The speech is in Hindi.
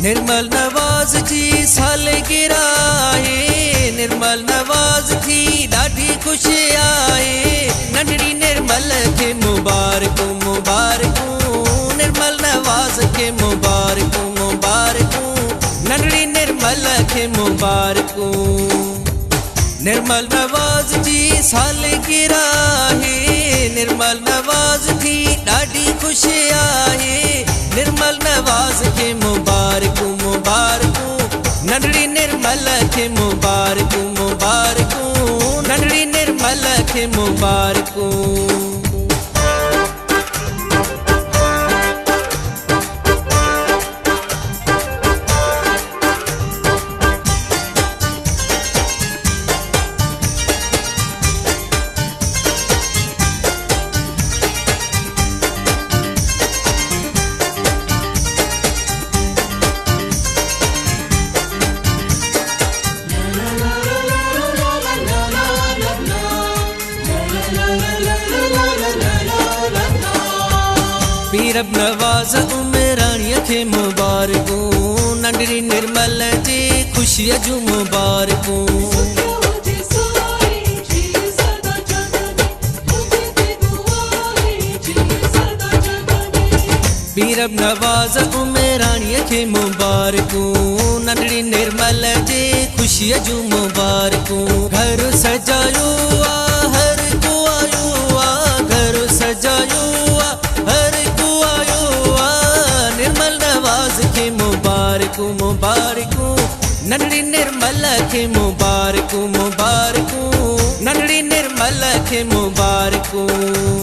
निर्मल नवाज जी सालगिरह आहे, निर्मल नवाज थी ॾाढी ख़ुशी आहे। नंढड़ी निर्मल खे मुबारकूं मुबारकूं, निर्मल नवाज खे मुबारकूं मुबारकूं, नंढड़ी निर्मल खे मुबारकूं। निर्मल नवाज जी सालगिरह आहे, निर्मल नवाज थी ॾाढी ख़ुशी आहे। निर्मल नवाज खे मुबारकूं मुबारकूं, नंढड़ी निर्मल खे मुबारकूं मुबारकूं, नंढड़ी निर्मल खे मुबारकूं। पीरब नवाज उमराणीअ खे मुबारकूं, नंढड़ी निर्मल जी ख़ुशीअ जूं मुबारकूं। पीरब नवाज उमराणीअ खे मुबारकूं, नंढड़ी निर्मल जी ख़ुशीअ जूं मुबारकूं। घर सजायो आ हर को आयो आ, घर सजायो आ हर को आयो आ। निर्मल नवाज खे मुबारकूं मुबारकूं, नंढड़ी निर्मल खे मुबारकूं मुबारकूं, नंढड़ी निर्मल खे मुबारकूं।